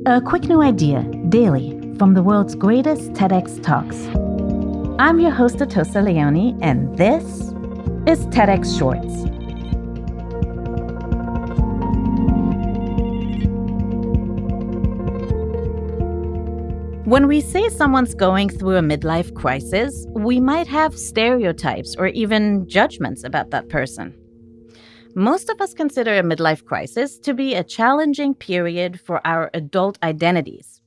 A quick new idea, daily, from the world's greatest TEDx talks. I'm your host, Atossa Leoni, and this is TEDx Shorts. When we say someone's going through a midlife crisis, we might have stereotypes or even judgments about that person. Most of us consider a midlife crisis to be a challenging period for our adult identities.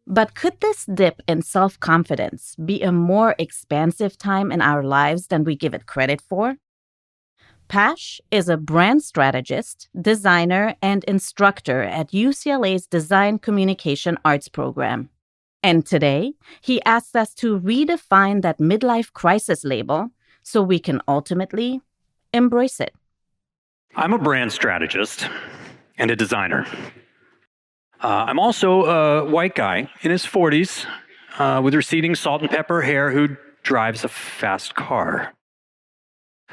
But could this dip in self-confidence be a more expansive time in our lives than we give it credit for? Pash is a brand strategist, designer, and instructor at UCLA's Design Communication Arts program. And today, he asks us to redefine that midlife crisis label so we can ultimately embrace it. I'm a brand strategist and a designer. I'm also a white guy in his 40s with receding salt and pepper hair who drives a fast car.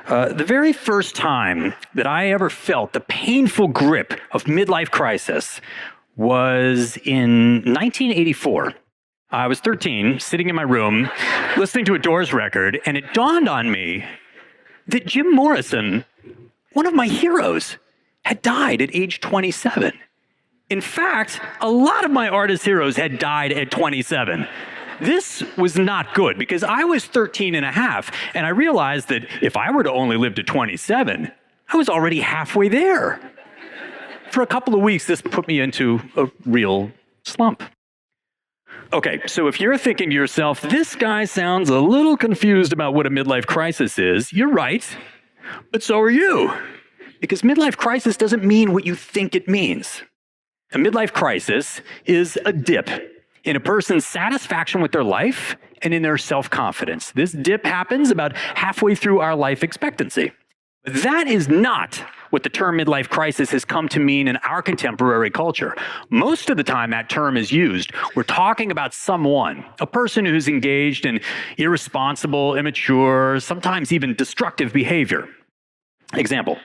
The very first time that I ever felt the painful grip of midlife crisis was in 1984. I was 13, sitting in my room, listening to a Doors record, and it dawned on me that Jim Morrison, one of my heroes, had died at age 27. In fact, a lot of my artist heroes had died at 27. This was not good because I was 13 and a half, and I realized that if I were to only live to 27, I was already halfway there. For a couple of weeks, this put me into a real slump. Okay, so if you're thinking to yourself, this guy sounds a little confused about what a midlife crisis is, you're right. But so are you, because midlife crisis doesn't mean what you think it means. A midlife crisis is a dip in a person's satisfaction with their life and in their self-confidence. This dip happens about halfway through our life expectancy. But that is not what the term midlife crisis has come to mean in our contemporary culture. Most of the time that term is used, we're talking about someone, a person who's engaged in irresponsible, immature, sometimes even destructive behavior. Example,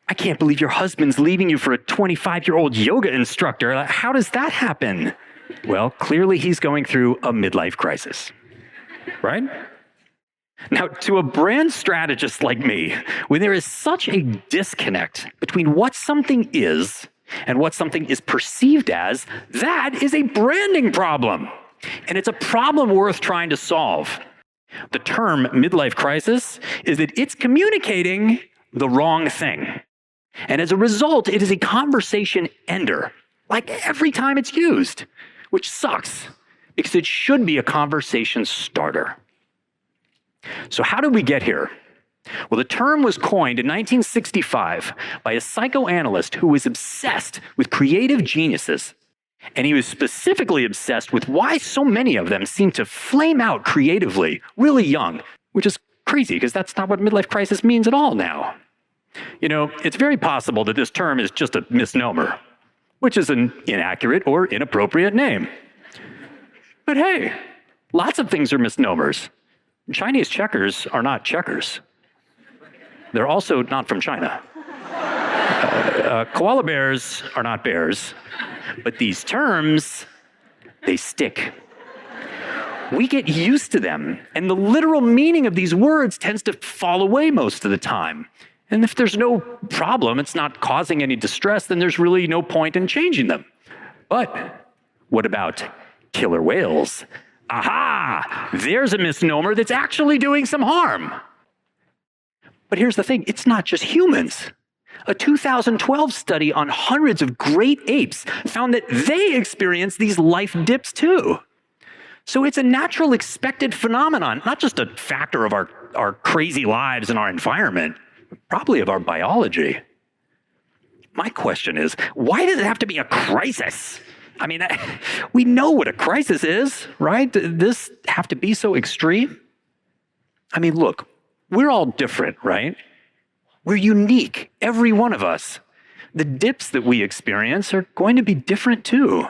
I can't believe your husband's leaving you for a 25-year-old yoga instructor. How does that happen? Well, clearly he's going through a midlife crisis, right? Now, to a brand strategist like me, when there is such a disconnect between what something is and what something is perceived as, that is a branding problem. And it's a problem worth trying to solve. The term midlife crisis is that it's communicating the wrong thing. And as a result, it is a conversation ender, like every time it's used, which sucks because it should be a conversation starter. So how did we get here? Well, the term was coined in 1965 by a psychoanalyst who was obsessed with creative geniuses. And he was specifically obsessed with why so many of them seem to flame out creatively really young, which is crazy because that's not what midlife crisis means at all now. You know, it's very possible that this term is just a misnomer, which is an inaccurate or inappropriate name. But hey, lots of things are misnomers. Chinese checkers are not checkers. They're also not from China. Koala bears are not bears. But these terms, they stick. We get used to them, and the literal meaning of these words tends to fall away most of the time. And if there's no problem, it's not causing any distress, then there's really no point in changing them. But what about killer whales? Aha! There's a misnomer that's actually doing some harm. But here's the thing, it's not just humans. A 2012 study on hundreds of great apes found that they experience these life dips too. So it's a natural expected phenomenon, not just a factor of our crazy lives and our environment, probably of our biology. My question is, why does it have to be a crisis? I mean, we know what a crisis is, right? Does this have to be so extreme? I mean, look, we're all different, right? We're unique, every one of us. The dips that we experience are going to be different too.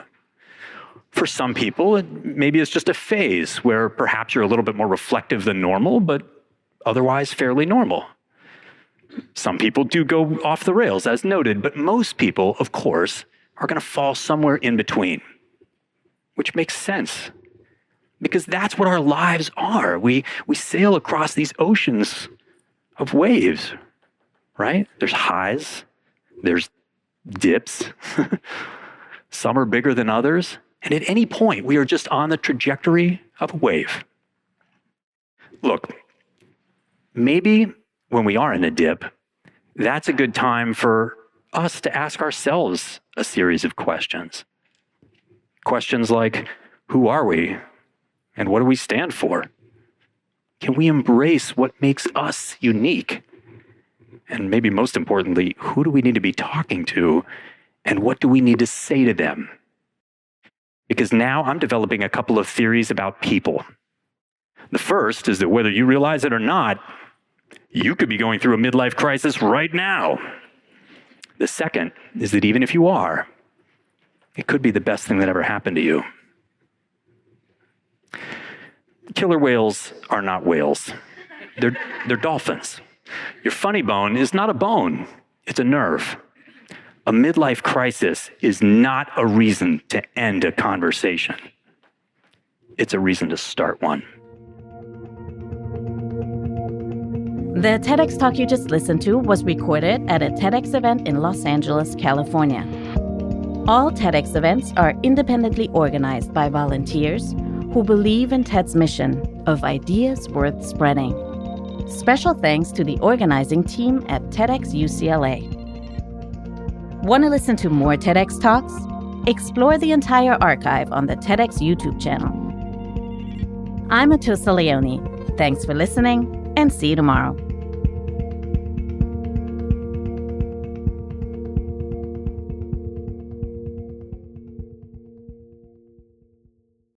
For some people, maybe it's just a phase where perhaps you're a little bit more reflective than normal, but otherwise fairly normal. Some people do go off the rails, as noted, but most people, of course, are going to fall somewhere in between, which makes sense because that's what our lives are. We sail across these oceans of waves, right? There's highs, there's dips. Some are bigger than others. And at any point, we are just on the trajectory of a wave. Look, maybe when we are in a dip, that's a good time for us to ask ourselves a series of questions. Questions like, who are we? And what do we stand for? Can we embrace what makes us unique? And maybe most importantly, who do we need to be talking to? And what do we need to say to them? Because now I'm developing a couple of theories about people. The first is that whether you realize it or not, you could be going through a midlife crisis right now. The second is that even if you are, it could be the best thing that ever happened to you. Killer whales are not whales. They're dolphins. Your funny bone is not a bone, it's a nerve. A midlife crisis is not a reason to end a conversation. It's a reason to start one. The TEDx talk you just listened to was recorded at a TEDx event in Los Angeles, California. All TEDx events are independently organized by volunteers who believe in TED's mission of ideas worth spreading. Special thanks to the organizing team at TEDxUCLA. Want to listen to more TEDx talks? Explore the entire archive on the TEDx YouTube channel. I'm Atossa Leoni. Thanks for listening, and see you tomorrow.